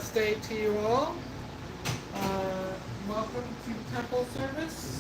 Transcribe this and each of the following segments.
blessed day to you all. Welcome to temple service.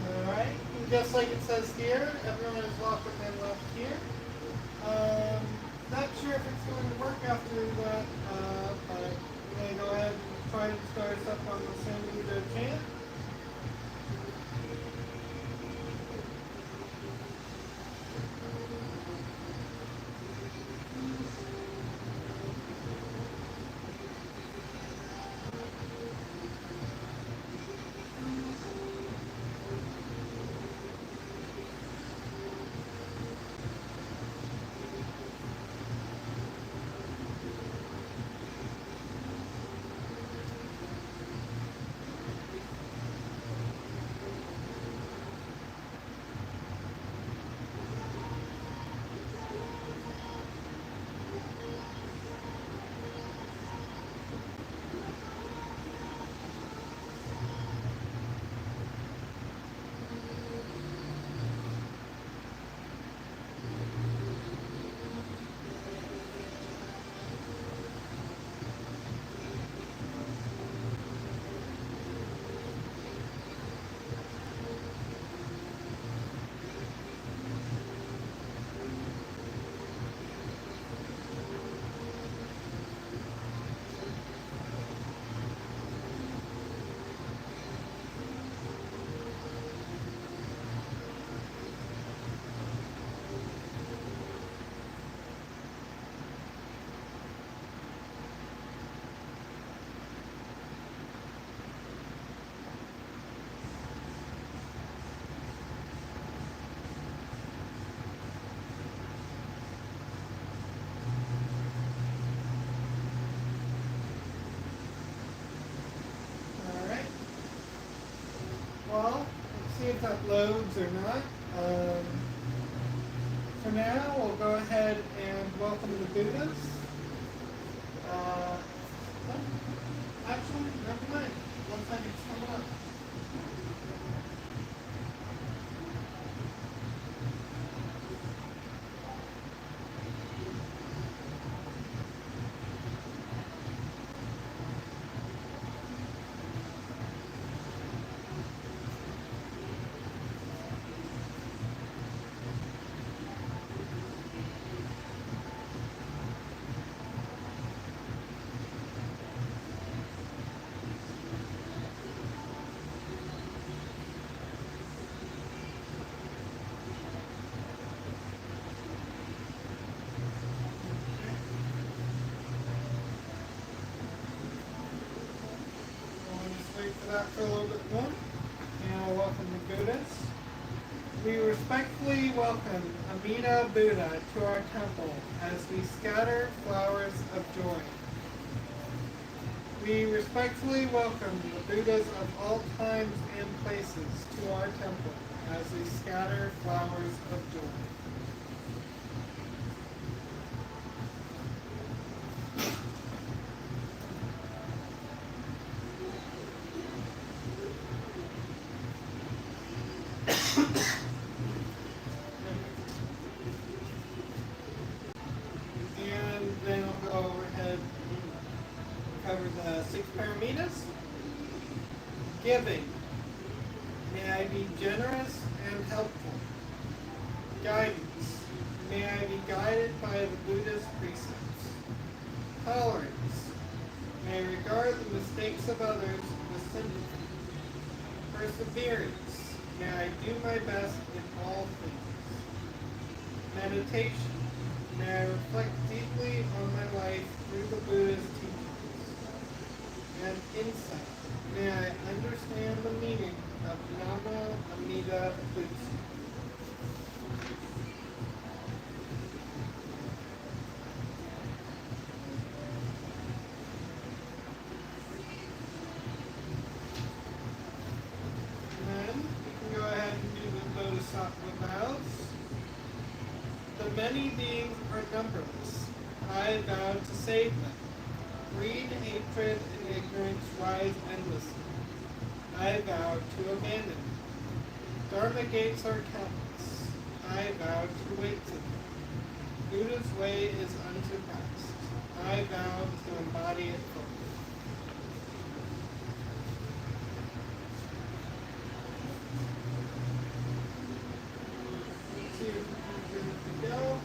Alright, just like it says here, everyone is welcome and left here. Not sure if it's going to work after that, but I'm going to go ahead and try and start us up on the San Diego chant. Alright. Well, let's see if that loads or not. For now, we'll go ahead and welcome the Buddhas. Uh, Actually, never mind. Looks like it's coming up. that for a little bit more. And I'll welcome the Buddhists. We respectfully welcome Amida Buddha to our temple as we scatter flowers of joy. We respectfully welcome the Buddhas of all times and places to our temple as we scatter flowers of joy. And then I'll go overhead and cover the 6 paramitas. Giving. May I be generous and helpful. Guidance. May I be guided by the Buddha's precepts. Tolerance. May I regard the mistakes of others with sympathy. Perseverance. May I do my best in all things. Meditation. May I reflect deeply on my life through the Buddha's teachings. And insight. May I understand the meaning of Nama Amida Butsu. The many beings are numberless. I vow to save them. Greed, hatred, and ignorance rise endlessly. I vow to abandon them. Dharma gates are countless. I vow to wait to them. Buddha's way is unsurpassed. I vow to embody it fully. Go.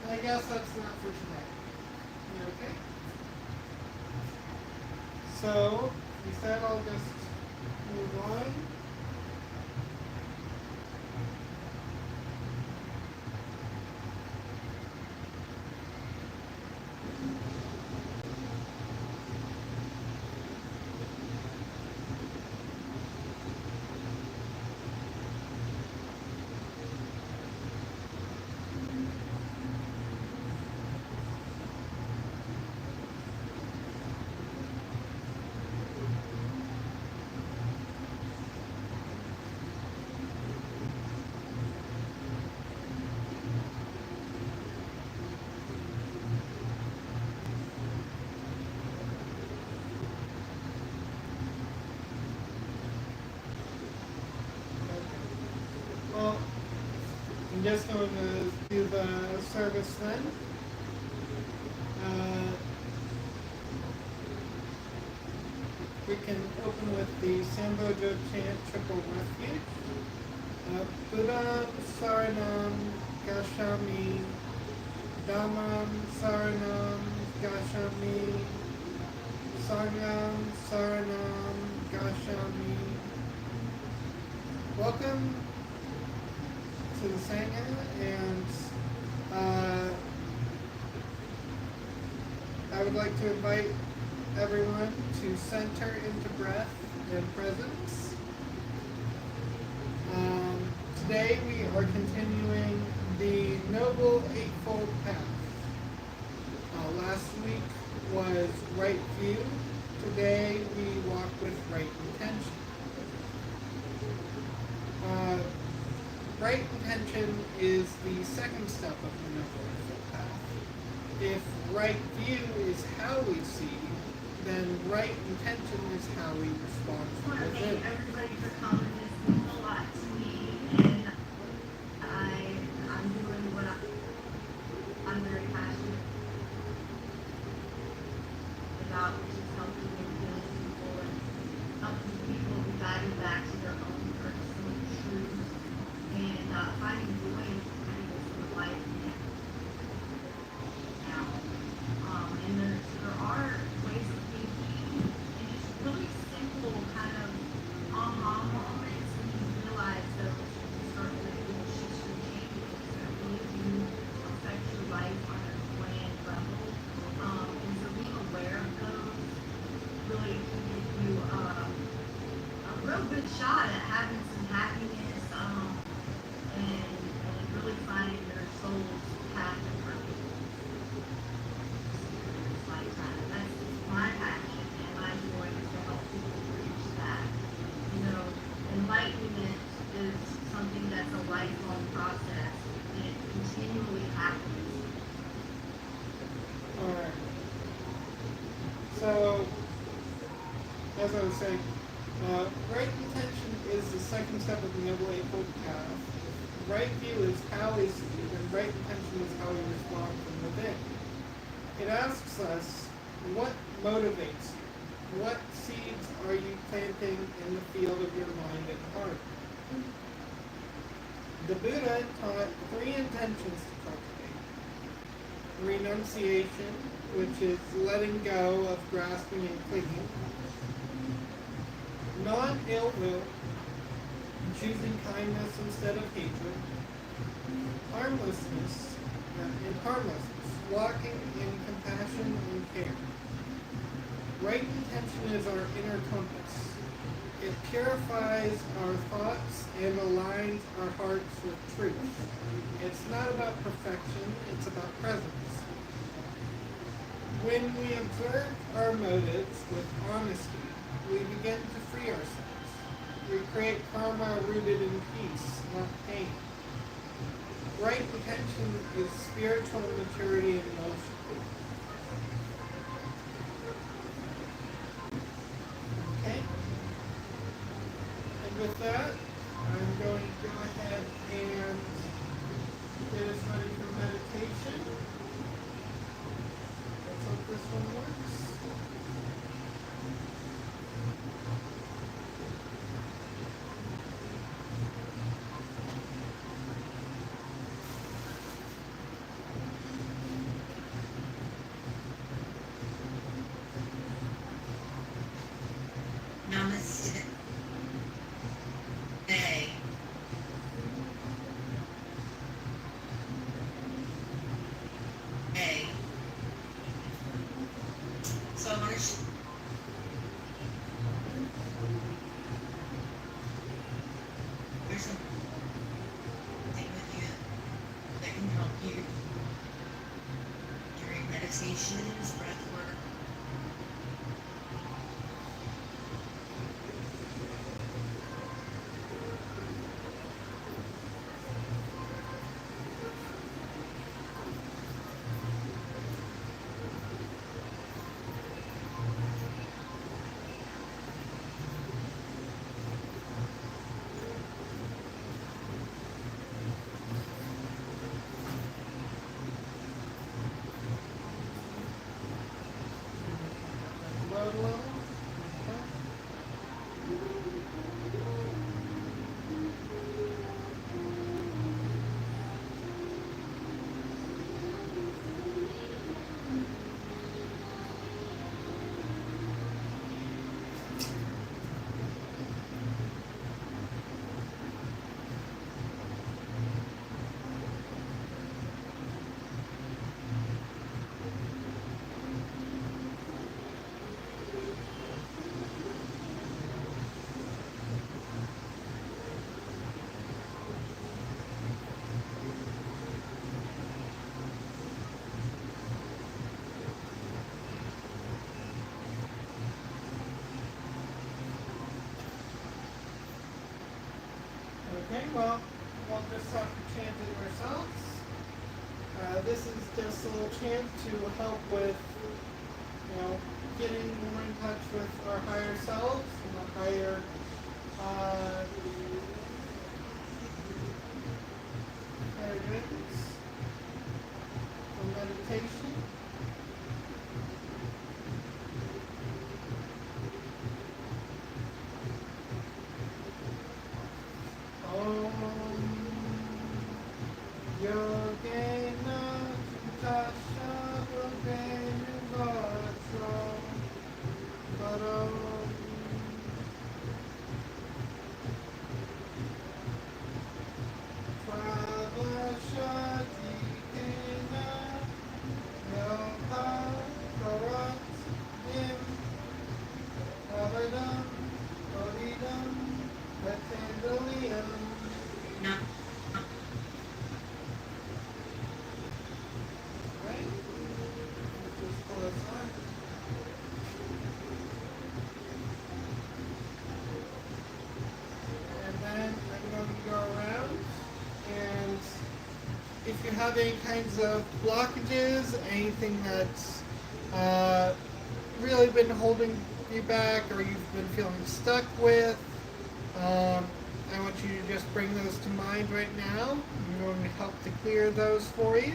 I guess that's not for today. You okay? So, instead I'll just move on. Well, I'm just going to do the service then. We can open with the Sambojo chant, Triple Refuge. Buddham Saranam Gacchami, Dhammam Saranam Gacchami, Sangham Saranam Gacchami. Welcome to the Sangha, and I would like to invite everyone to center into breath and presence. Today we are continuing the Noble Eightfold Path. Last week was right view. Today we walk with right intention. Right intention is the second step of the Noble Eightfold Path. If right view is how we see, then right intention is how we respond I want to to the thank good. everybody for coming. This means a lot to me, and I'm doing what real good shot at having some happiness, and really finding their soul's path of purpose. It's like that. That's my passion and my joy is to help people reach that. You know, enlightenment is something that's a lifelong process and it continually happens. Alright. So, as I was saying, right intention is the second step of the Noble Eightfold Path. Right view is how we see, and right intention is how we respond from within. It asks us, what motivates you? What seeds are you planting in the field of your mind and heart? The Buddha taught three intentions to cultivate. Renunciation, which is letting go of grasping and clinging. Non-ill will, choosing kindness instead of hatred. Harmlessness, walking in compassion and care. Right intention is our inner compass. It purifies our thoughts and aligns our hearts with truth. It's not about perfection, it's about presence. When we observe our motives with honesty, we begin to free ourselves. We create karma rooted in peace, not pain. Right intention is spiritual maturity in motion. Okay? And with that, I'm going to go ahead and get us ready for meditation. Let's hope this one works. Namaste. Hey. Hey. So I want to there's something with you that can help you during meditations, breath work. Load level. Okay, well, we'll just have to chant it ourselves. This is just a little chant to help with, getting more in touch with our higher selves and our higher guidance for meditation. Yogena Tasha Yogena Vatra Param Pravasha Petangelium. No. Right? Just pull this on. And then I'm going to go around, and if you have any kinds of blockages, anything that's really been holding you back or you've been feeling stuck with, I want you to just bring those to mind right now. I'm going to help to clear those for you.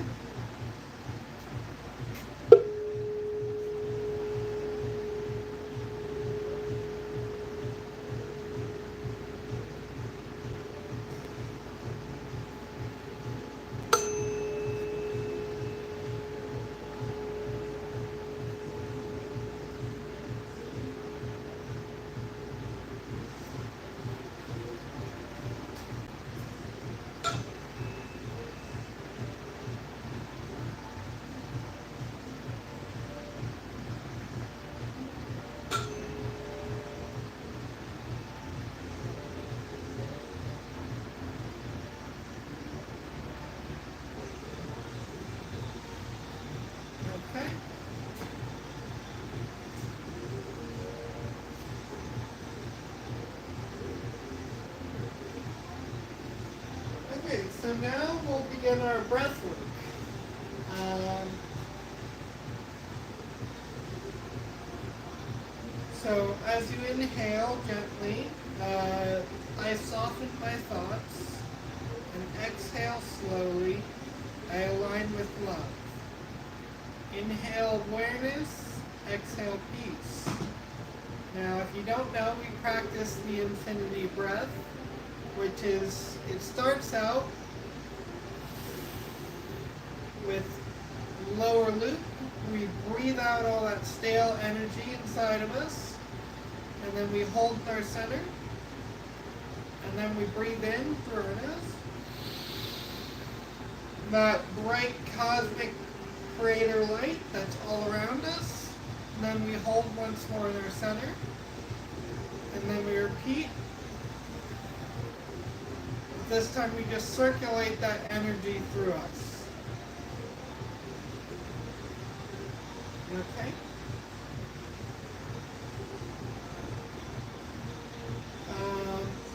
Okay. Okay, so now we'll begin our breath work. So as you inhale gently, I soften my thoughts, and exhale slowly. I align with love. Inhale awareness, exhale peace. Now, if you don't know, we practice the infinity breath, which is, it starts out with lower loop. We breathe out all that stale energy inside of us, and then we hold in our center, and then we breathe in through our nose. That bright cosmic creator light that's all around us. And then we hold once more in our center. And then we repeat. This time we just circulate that energy through us. Okay?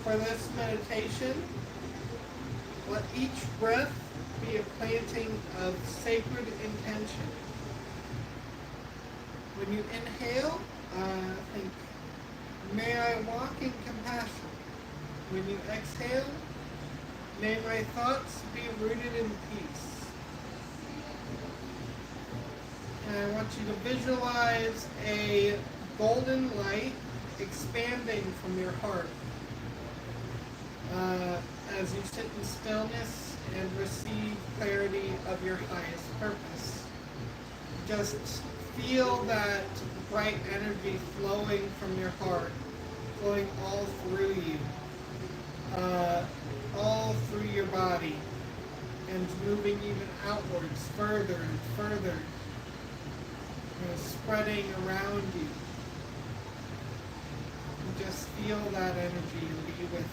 For this meditation, let each breath be a planting of sacred intention. When you inhale, think, may I walk in compassion. When you exhale, may my thoughts be rooted in peace. And I want you to visualize a golden light expanding from your heart as you sit in stillness and receive clarity of your highest purpose. Just feel that bright energy flowing from your heart, flowing all through you, all through your body, and moving even outwards, further and further, spreading around you. And just feel that energy and be with it.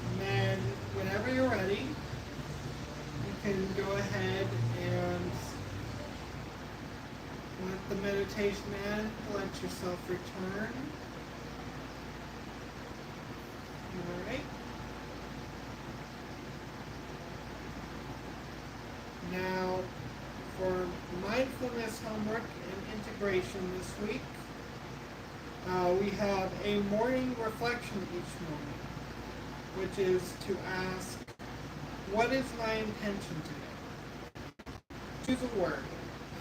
And then, whenever you're ready, you can go ahead and let the meditation end, let yourself return. Alright. Now, for mindfulness homework and integration this week, we have a morning reflection each morning, which is to ask, what is my intention today? Choose a word: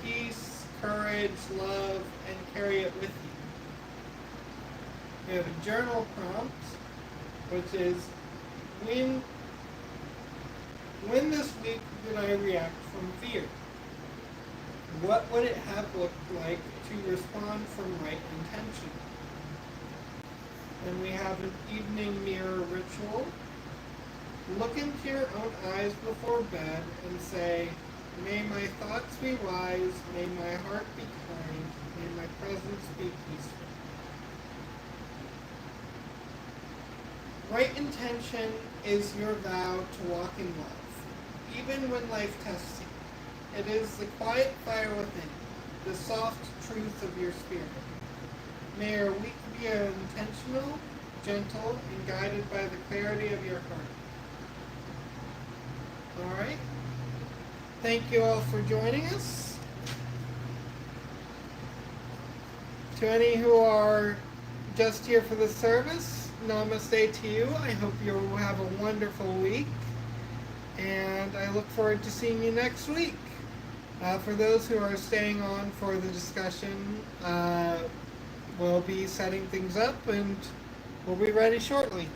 peace, courage, love, and carry it with you. We have a journal prompt, which is, when this week did I react from fear? What would it have looked like to respond from right intention? Then we have an evening mirror ritual. Look into your own eyes before bed and say, may my thoughts be wise, may my heart be kind, may my presence be peaceful. Right intention is your vow to walk in love, even when life tests you. It is the quiet fire within, the soft truth of your spirit. May your week be intentional, gentle, and guided by the clarity of your heart. All right? Thank you all for joining us. To any who are just here for the service, namaste to you. I hope you have a wonderful week, and I look forward to seeing you next week. For those who are staying on for the discussion, we'll be setting things up, and we'll be ready shortly.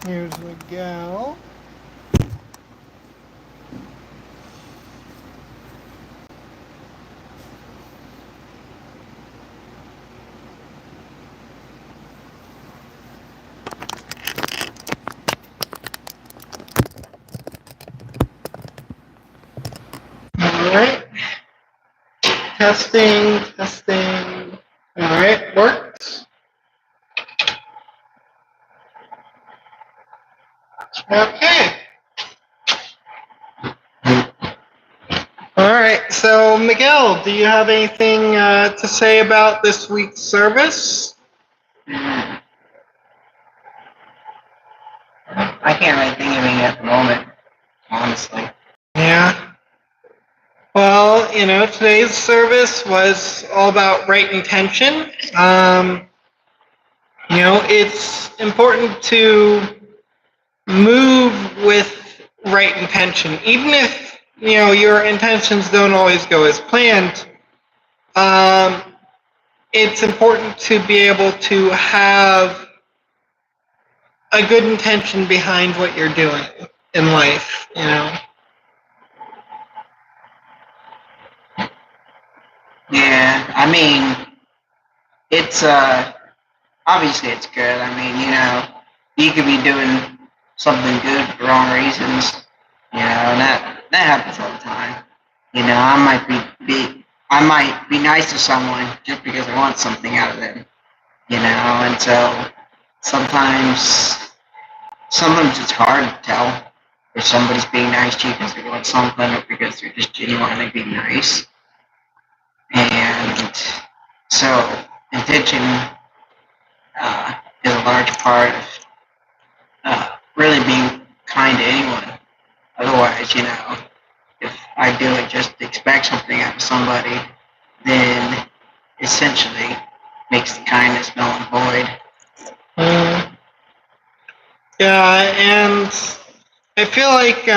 Here's Miguel. Alright. Testing. Alright, works. Okay. Alright, so Miguel, do you have anything to say about this week's service? I can't really think of anything at the moment, honestly. Yeah. Well, today's service was all about right intention. It's important to move with right intention, even if your intentions don't always go as planned. It's important to be able to have a good intention behind what you're doing in life. Yeah, I mean, it's, obviously it's good. I mean, you could be doing something good for the wrong reasons, and that happens all the time. I might be nice to someone just because I want something out of them, and so sometimes it's hard to tell if somebody's being nice to you because they want something or because they're just genuinely being nice. And so intention is a large part of really being kind to anyone. Otherwise, if I do it just to expect something out of somebody, then essentially makes the kindness null and void. Yeah, and I feel like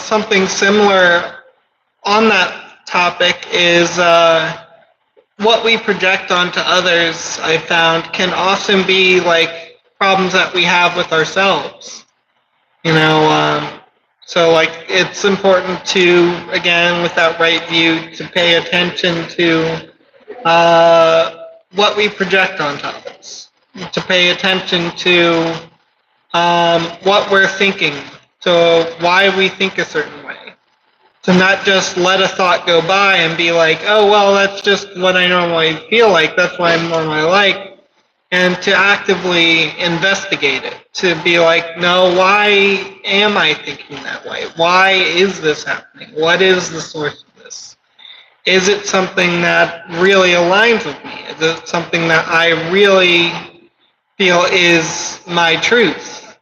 something similar on that topic is what we project onto others, I found, can often be like problems that we have with ourselves. So like it's important to, again, with that right view, to pay attention to what we project onto others, to pay attention to what we're thinking, to why we think a certain way. To not just let a thought go by and be like, oh, well, that's just what I normally feel like, that's what I'm normally like, and to actively investigate it, to be like, no, why am I thinking that way? Why is this happening? What is the source of is it something that really aligns with me? Is it something that I really feel is my truth?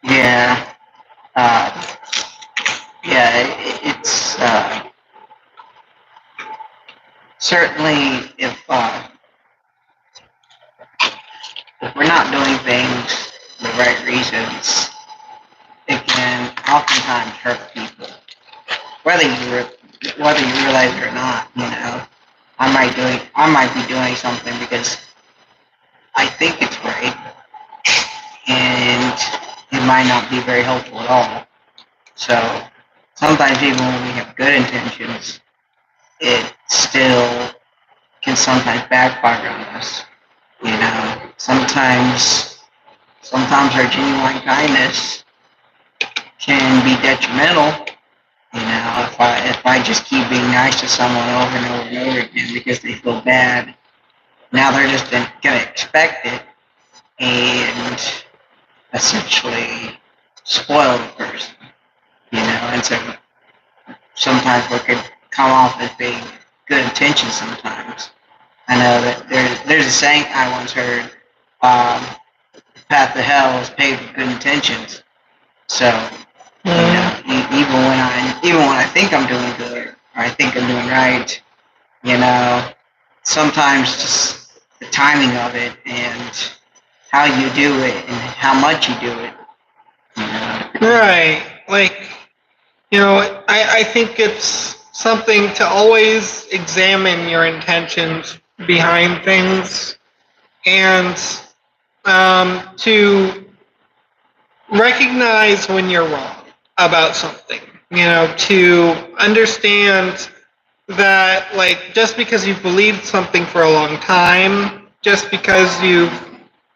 Yeah. Uh, yeah. It's certainly if we're not doing things for the right reasons, it can oftentimes hurt people, whether whether you realize it or not. I might be doing something because I think it's right, and it might not be very helpful at all. So sometimes even when we have good intentions, it still can sometimes backfire on us. Sometimes our genuine kindness can be detrimental. If I just keep being nice to someone over and over and over again because they feel bad, now they're just gonna expect it and essentially spoil the person. And so sometimes what could come off as being good intentions sometimes. I know that there's a saying I once heard, the path to hell is paved with good intentions. So, even when I think I'm doing good, or I think I'm doing right, you know, sometimes just the timing of it and how you do it and how much you do it, Right. Like, I think it's something to always examine your intentions behind things and to recognize when you're wrong about something. To understand that, like, just because you've believed something for a long time, just because you've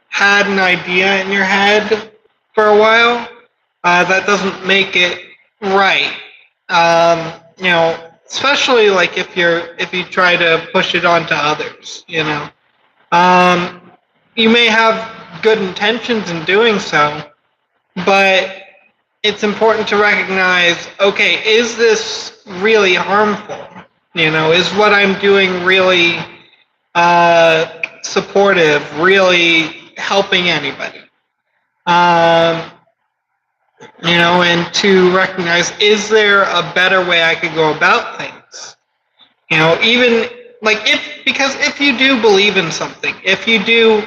had an idea in your head for a while, that doesn't make it right. Especially like if you try to push it onto others. You may have good intentions in doing so, but it's important to recognize, okay, is this really harmful? Is what I'm doing really supportive, really helping anybody? And to recognize, is there a better way I could go about things? Even like because if you do believe in something, if you do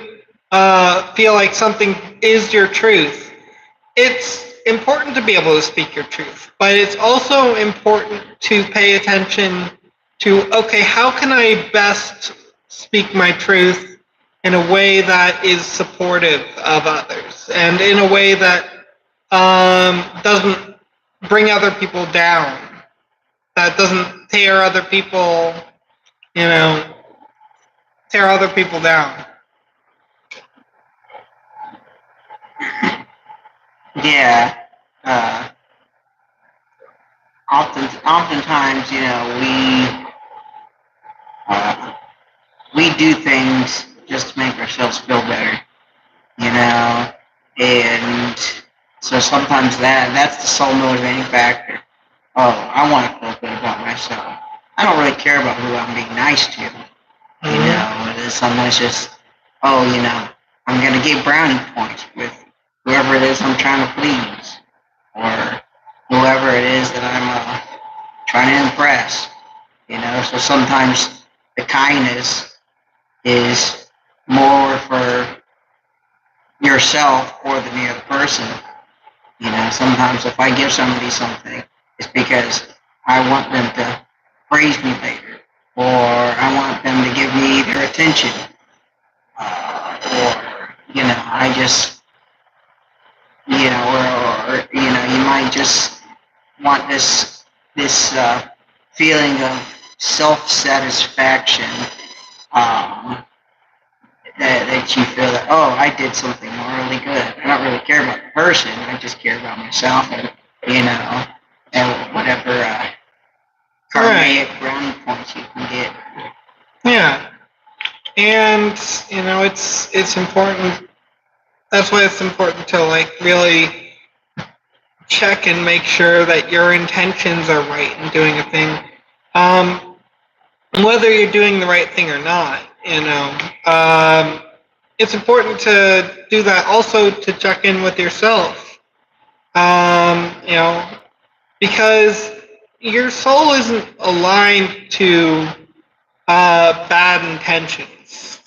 feel like something is your truth, it's important to be able to speak your truth, but it's also important to pay attention to, okay, how can I best speak my truth in a way that is supportive of others and in a way that doesn't bring other people down, that doesn't tear other people, tear other people down. Yeah. Uh, Oftentimes, we do things just to make ourselves feel better, and so sometimes that's the sole motivating factor. Oh, I want to feel good about myself. I don't really care about who I'm being nice to. Sometimes just, oh, I'm gonna get brownie points with whoever it is I'm trying to please, or whoever it is that I'm trying to impress. So sometimes the kindness is more for yourself or the other person. Sometimes if I give somebody something, it's because I want them to praise me later, or I want them to give me their attention, or I just, or you might just want this feeling of self-satisfaction, that you feel that, oh, I did something morally good. I don't really care about the person. I just care about myself and and whatever karmic brownie points you can get. Yeah, and it's important. That's why it's important to, like, really check and make sure that your intentions are right in doing a thing. Whether you're doing the right thing or not, it's important to do that also to check in with yourself. You know, because your soul isn't aligned to bad intentions.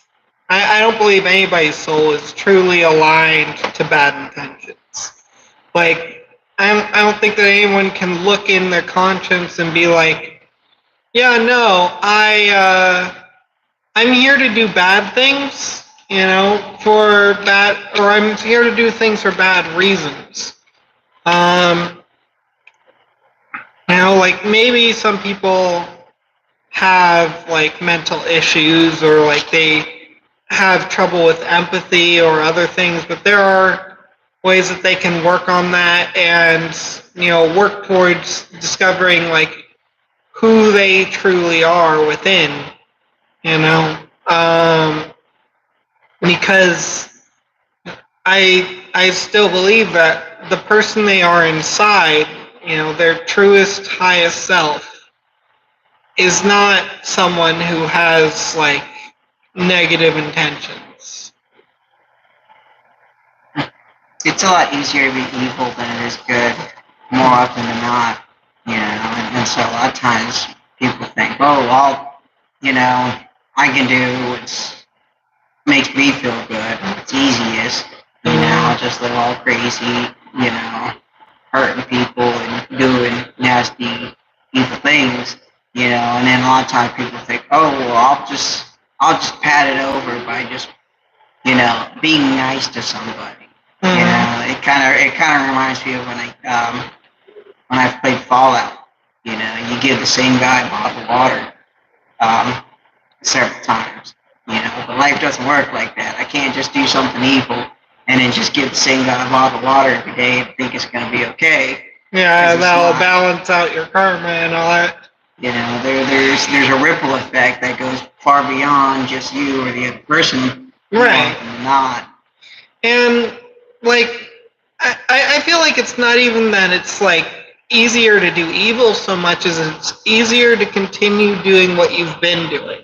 I don't believe anybody's soul is truly aligned to bad intentions. Like, I don't think that anyone can look in their conscience and be like, yeah, no, I'm here to do bad things, for bad, or I'm here to do things for bad reasons. Like maybe some people have like mental issues or like they have trouble with empathy or other things, but there are ways that they can work on that and, work towards discovering like who they truly are within, because I still believe that the person they are inside, their truest, highest self, is not someone who has like negative intentions. It's a lot easier to be evil than it is good, more often than not, and so a lot of times people think, oh, I can do what makes me feel good, it's easiest, I'll just live all crazy, hurting people and doing nasty, evil things, and then a lot of times people think, oh, well, I'll just pat it over by just, being nice to somebody. It kind of reminds me of when I played Fallout. You give the same guy a bottle of water several times. But life doesn't work like that. I can't just do something evil and then just give the same guy a bottle of water every day and think it's going to be okay. Yeah, that'll balance out your karma and all that. There's a ripple effect that goes far beyond just you or the other person. Right. Not. And like, I feel like it's not even that it's like easier to do evil so much as it's easier to continue doing what you've been doing.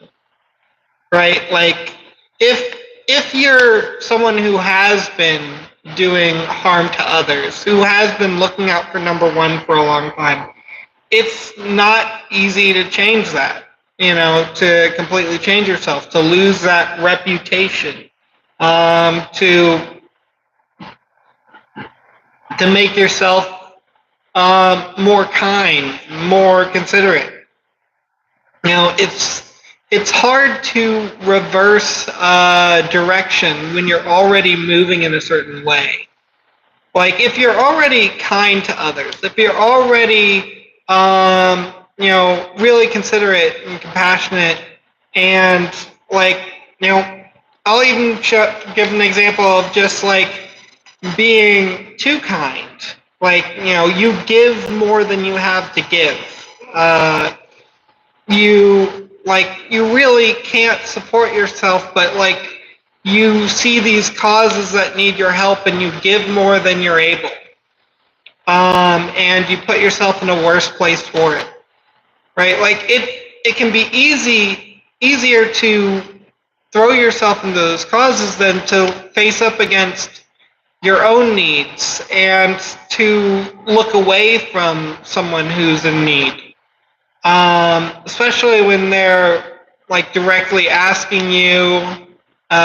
Right? Like, if you're someone who has been doing harm to others, who has been looking out for number one for a long time, it's not easy to change that, to completely change yourself, to lose that reputation, to make yourself more kind, more considerate. It's hard to reverse direction when you're already moving in a certain way. Like if you're already kind to others, if you're already really considerate and compassionate, and like I'll even give an example of just like being too kind. Like you give more than you have to give. You really can't support yourself, but like you see these causes that need your help and you give more than you're able. And you put yourself in a worse place for it. Right? Like it can be easier to throw yourself into those causes than to face up against your own needs and to look away from someone who's in need. Especially when they're like directly asking you,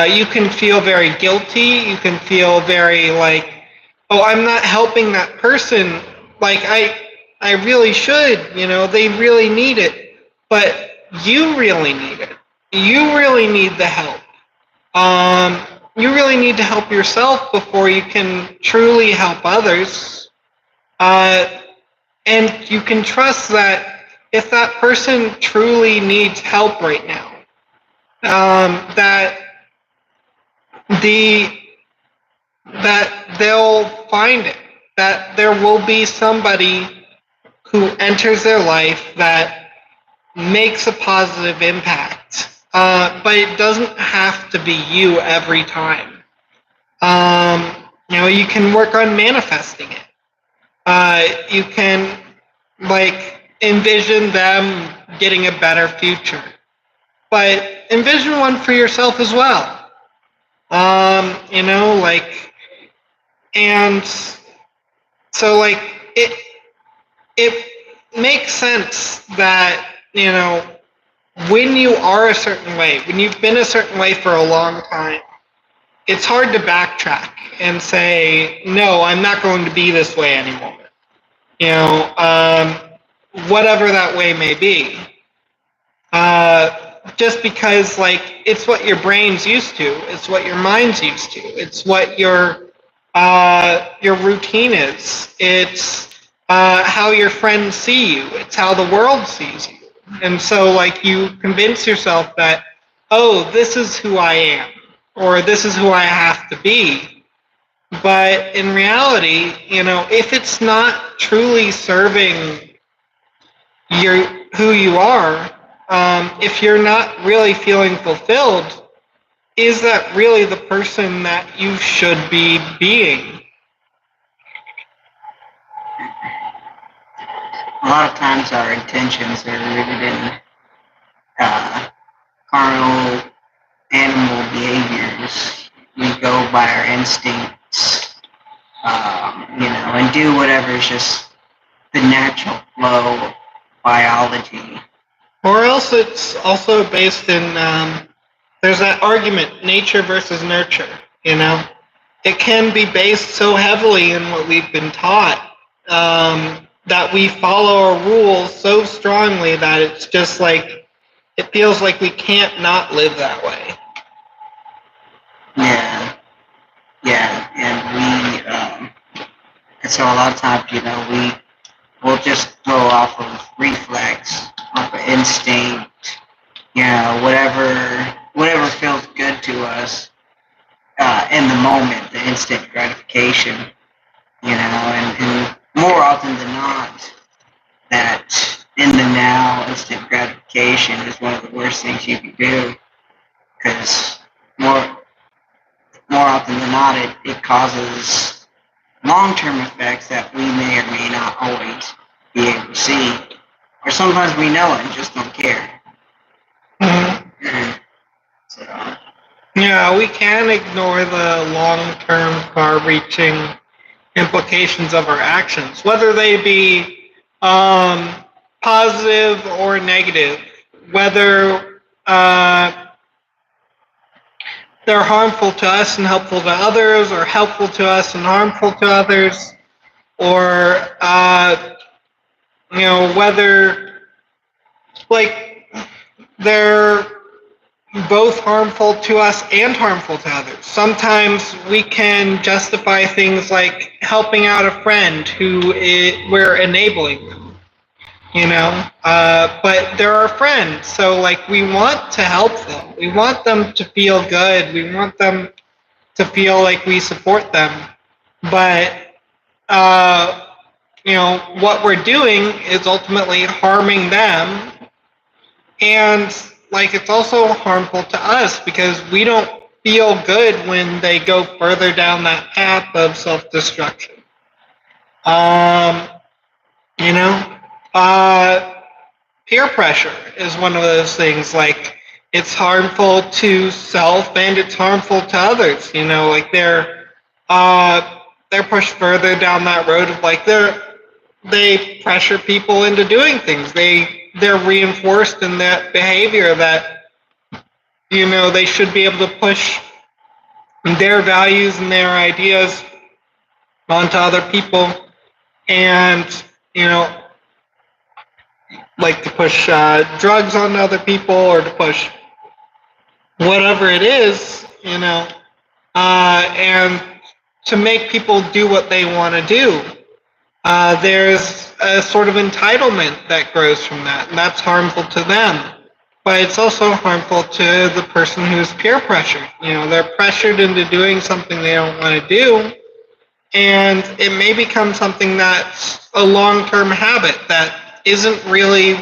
you can feel very guilty. You can feel very like, oh, I'm not helping that person. Like I really should, they really need it, but you really need it. You really need the help. You really need to help yourself before you can truly help others. And you can trust that if that person truly needs help right now, that they'll find it, that there will be somebody who enters their life that makes a positive impact. But it doesn't have to be you every time. You can work on manifesting it. you can like envision them getting a better future, but envision one for yourself as well. Like, and so like it makes sense that when you are a certain way, when you've been a certain way for a long time, it's hard to backtrack and say, no, I'm not going to be this way anymore. Whatever that way may be. Just because, like, it's what your brain's used to, it's what your mind's used to, it's what your routine is, it's how your friends see you, it's how the world sees you. And so, like, you convince yourself that, oh, this is who I am, or this is who I have to be. But in reality, if it's not truly serving who you are, if you're not really feeling fulfilled, is that really the person that you should be being? A lot of times our intentions are rooted in carnal animal behaviors. We go by our instincts, and do whatever is just the natural flow of biology. Or else it's also based in, there's that argument, nature versus nurture, It can be based so heavily in what we've been taught, that we follow our rules so strongly that it's just like, it feels like we can't not live that way. And so a lot of times, we'll just go off of reflex, off of instinct, whatever feels good to us in the moment, the instant gratification, and more often than not, that in the now, instant gratification is one of the worst things you can do, because more often than not, it causes long-term effects that we may or may not always be able to see, or sometimes we know it and just don't care. Mm-hmm. So. Yeah, we can ignore the long-term, far-reaching implications of our actions, whether they be positive or negative, whether they're harmful to us and helpful to others, or helpful to us and harmful to others, or whether like they're both harmful to us and harmful to others. Sometimes we can justify things like helping out a friend who we're enabling them, but they're our friends, so like we want to help them. We want them to feel good. We want them to feel like we support them. But what we're doing is ultimately harming them, and like it's also harmful to us because we don't feel good when they go further down that path of self-destruction. Peer pressure is one of those things. Like, it's harmful to self and it's harmful to others. Like they're pushed further down that road of like they pressure people into doing things. They're reinforced in that behavior that they should be able to push their values and their ideas onto other people, and like to push drugs onto other people, or to push whatever it is, and to make people do what they want to do. There's a sort of entitlement that grows from that, and that's harmful to them. But it's also harmful to the person who's peer pressured. They're pressured into doing something they don't want to do, and it may become something that's a long-term habit that isn't really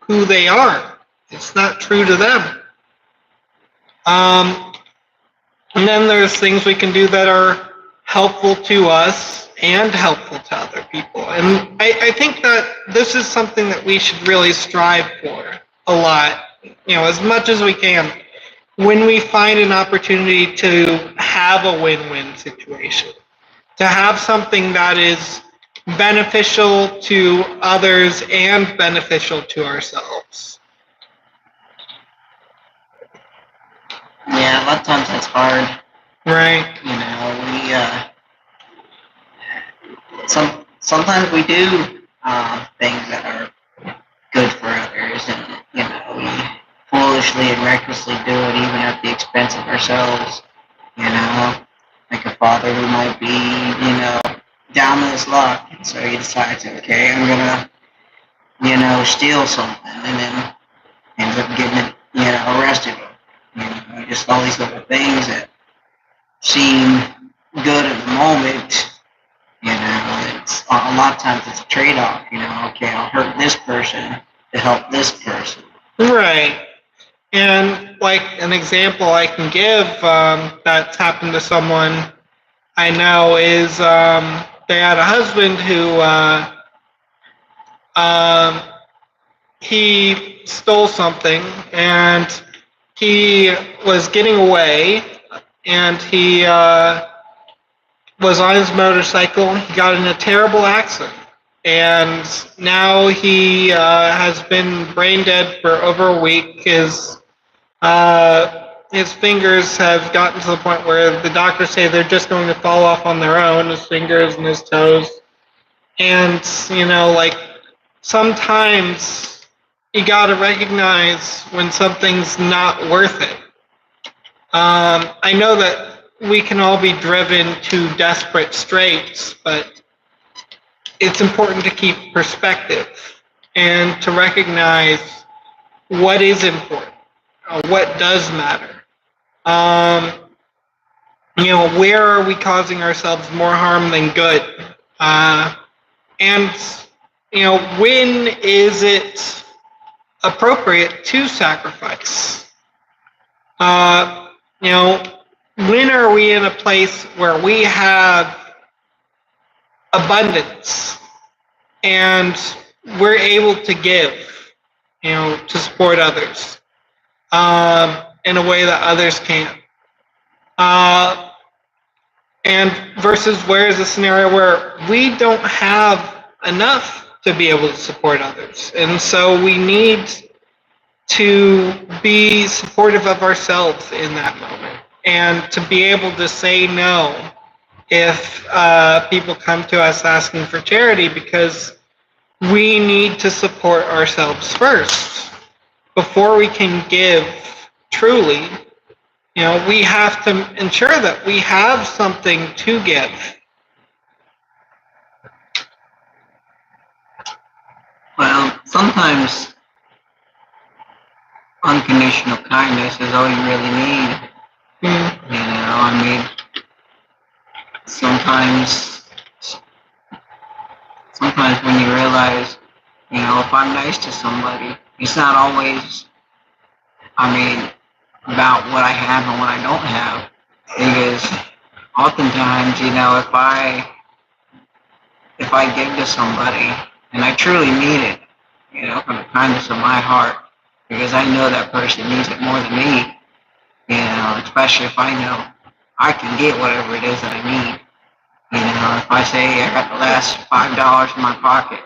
who they are. It's not true to them. And then there's things we can do that are helpful to us and helpful to other people. And I think that this is something that we should really strive for a lot, as much as we can. When we find an opportunity to have a win-win situation, to have something that is beneficial to others and beneficial to ourselves. Yeah, a lot of times that's hard. Right. Sometimes we do things that are good for others, and we foolishly and recklessly do it even at the expense of ourselves. Like a father who might be down on his luck, and so he decides, okay, I'm gonna steal something, and then ends up getting arrested. Just all these little things that seem good at the moment. It's a lot of times it's a trade-off. Okay, I'll hurt this person to help this person. Right. And like an example I can give that's happened to someone I know is they had a husband who he stole something, and he was getting away, and he was on his motorcycle. He got in a terrible accident, and now he has been brain dead for over a week. His fingers have gotten to the point where the doctors say they're just going to fall off on their own, his fingers and his toes. And, sometimes you gotta recognize when something's not worth it. I know that we can all be driven to desperate straits, but it's important to keep perspective and to recognize what is important, what does matter. Where are we causing ourselves more harm than good? And when is it appropriate to sacrifice? When are we in a place where we have abundance and we're able to give, to support others in a way that others can't? And versus where is a scenario where we don't have enough to be able to support others. And so we need to be supportive of ourselves in that moment, and to be able to say no if people come to us asking for charity, because we need to support ourselves first before we can give truly. We have to ensure that we have something to give. Well, sometimes unconditional kindness is all you really need. Sometimes when you realize, if I'm nice to somebody, it's not always, about what I have and what I don't have. Because oftentimes, if I give to somebody and I truly mean it, from the kindness of my heart, because I know that person needs it more than me, especially if I know I can get whatever it is that I need. If I say I got the last $5 in my pocket,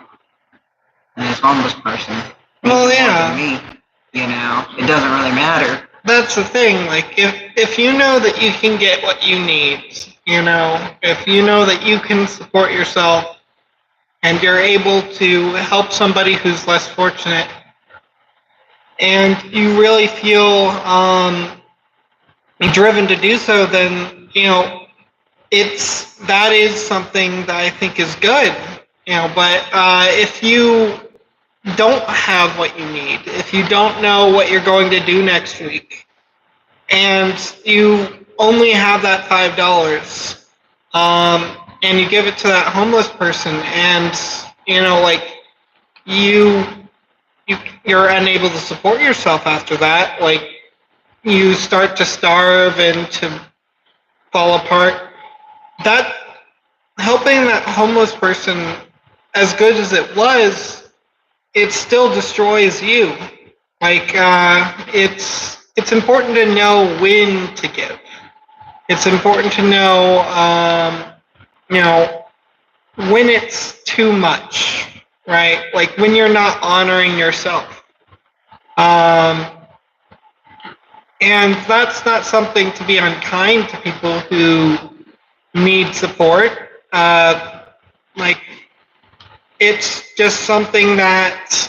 and this homeless person needs it more than me, it doesn't really matter. That's the thing. Like, if you know that you can get what you need, if you know that you can support yourself and you're able to help somebody who's less fortunate, and you really feel driven to do so, then that is something that I think is good. But if you don't have what you need, if you don't know what you're going to do next week, and you only have that $5, and you give it to that homeless person, and you're unable to support yourself after that, you start to starve and to fall apart, that helping that homeless person, as good as it was, it still destroys you. Like it's important to know when to give. It's important to know, you know, when it's too much, right? Like when you're not honoring yourself. Um, and that's not something to be unkind to people who need support. Like it's just something that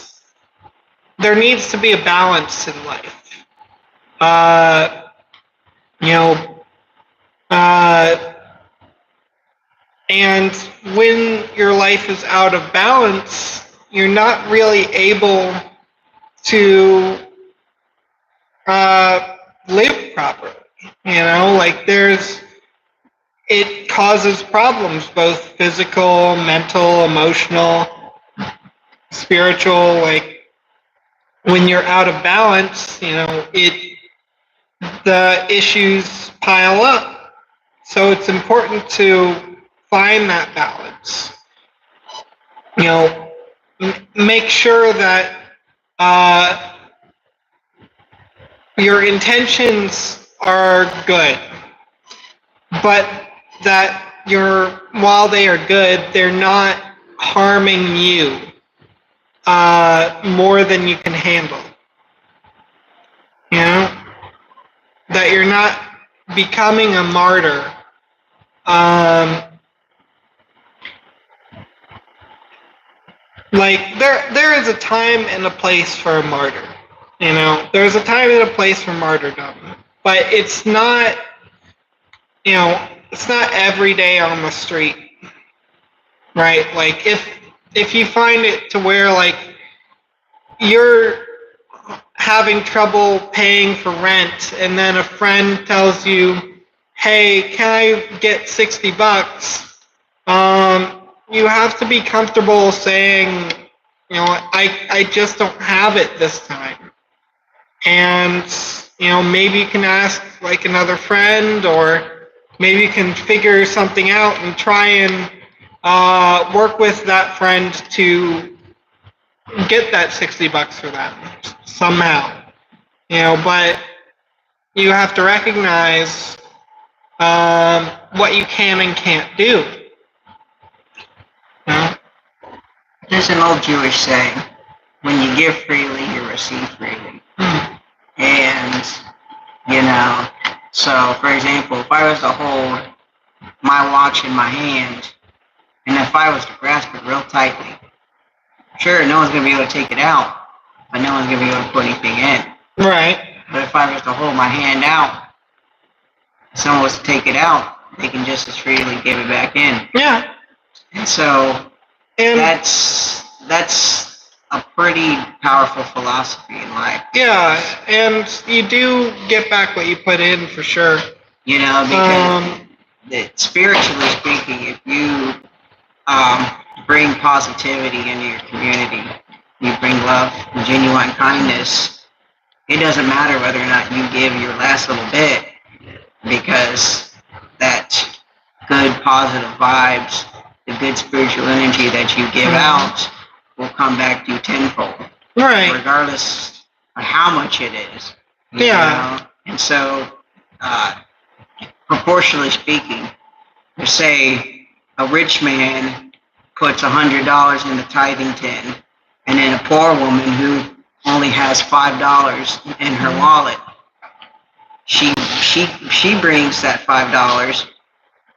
there needs to be a balance in life. Uh, you know, uh, and when your life is out of balance, you're not really able to live properly. You know, like it causes problems, both physical, mental, emotional, spiritual. Like when you're out of balance, you know, the issues pile up. So it's important to find that balance. You know, make sure that your intentions are good, but that while they are good, they're not harming you more than you can handle. You know, that you're not becoming a martyr. Like there is a time and a place for a martyr. You know, there's a time and a place for martyrdom, but it's not. You know, it's not every day on the street, right? Like if you find it to where like you're having trouble paying for rent, and then a friend tells you, "Hey, can I get $60?" You have to be comfortable saying, you know, I just don't have it this time. And, you know, maybe you can ask like another friend, or maybe you can figure something out and try and work with that friend to get that $60 for them somehow. You know, but you have to recognize what you can and can't do. You know? There's an old Jewish saying, when you give freely, you receive freely. And, you know, so for example, if I was to hold my watch in my hand, and if I was to grasp it real tightly, sure, no one's going to be able to take it out, but no one's going to be able to put anything in. Right. But if I was to hold my hand out, if someone was to take it out, they can just as freely give it back in. Yeah. And so that's a pretty powerful philosophy in life. Yeah, and you do get back what you put in for sure. You know, because spiritually speaking, if you bring positivity into your community, you bring love and genuine kindness, it doesn't matter whether or not you give your last little bit, because that good positive vibes, the good spiritual energy that you give out will come back to you tenfold. Right. Regardless of how much it is. Yeah. Know? And so, proportionally speaking, you say a rich man puts $100 in the tithing tin, and then a poor woman who only has $5 in her wallet, she brings that $5,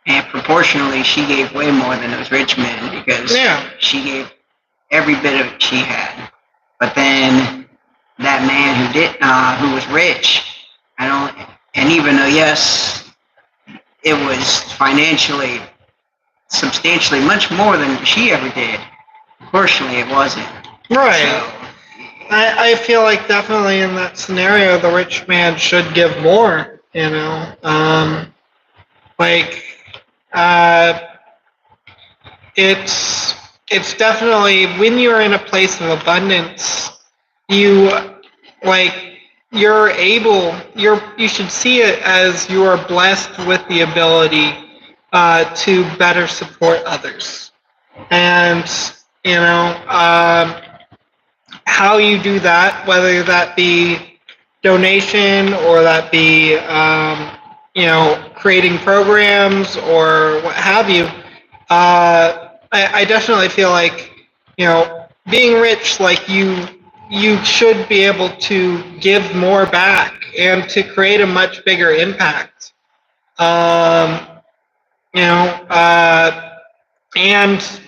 and proportionally she gave way more than those rich men, because she gave every bit of it she had. But then that man who was rich, and even though yes, it was financially substantially much more than she ever did, proportionally it wasn't. Right. So, I feel like definitely in that scenario, the rich man should give more. You know, it's definitely when you're in a place of abundance, you should see it as you are blessed with the ability to better support others. And, how you do that, whether that be donation or that be, creating programs or what have you, I definitely feel like, being rich, like you should be able to give more back and to create a much bigger impact. Um, you know, and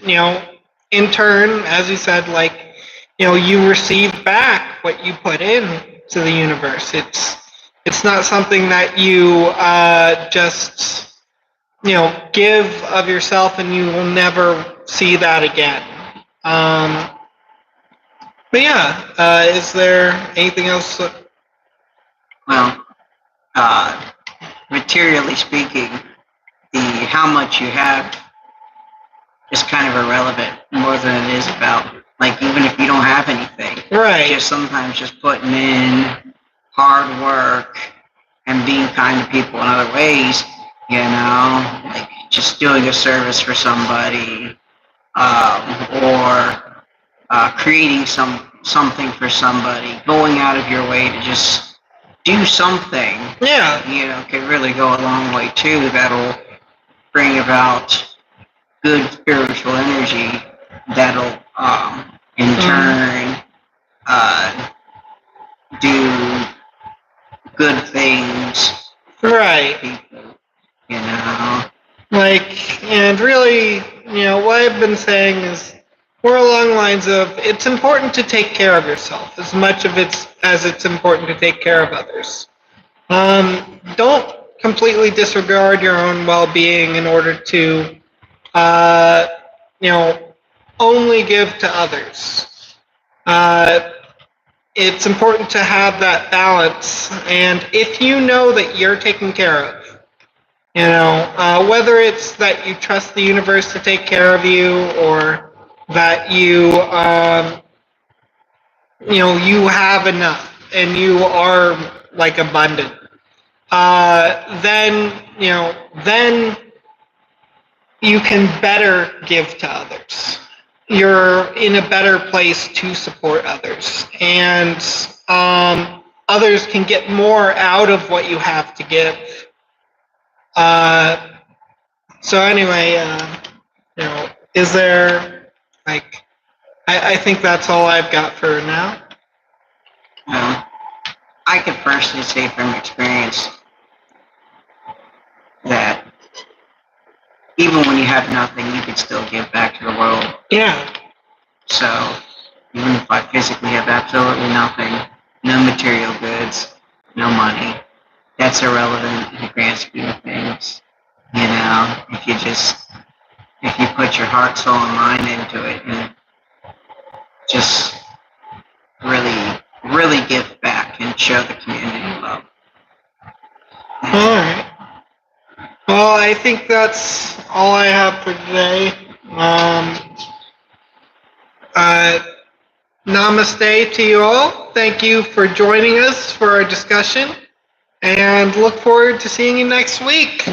in turn, as you said, like you receive back what you put in to the universe. It's not something that you just give of yourself and you will never see that again. But yeah, is there anything else? Well, materially speaking, the how much you have is kind of irrelevant more than it is about, like, even if you don't have anything. Right. Just sometimes just putting in hard work and being kind to people in other ways, like just doing a service for somebody, or creating something for somebody, going out of your way to just do something. Yeah. Can really go a long way too. That'll bring about good spiritual energy. That'll in turn do good things. Right. People, Like, and really, what I've been saying is more along the lines of it's important to take care of yourself as much of as it's important to take care of others. Don't completely disregard your own well-being in order to, only give to others. It's important to have that balance, and if you know that you're taken care of, whether it's that you trust the universe to take care of you, or that you you have enough and you are like abundant, then you can better give to others. You're in a better place to support others, and others can get more out of what you have to give. So anyway, is there, like, I think that's all I've got for now. Well, I could personally say from experience that even when you have nothing, you can still give back to the world. Yeah. So even if I physically have absolutely nothing, no material goods, no money, that's irrelevant in the grand scheme of things. If you put your heart, soul, and mind into it and just really, really give back and show the community love. All right. Well, I think that's all I have for today. Namaste to you all. Thank you for joining us for our discussion, and look forward to seeing you next week.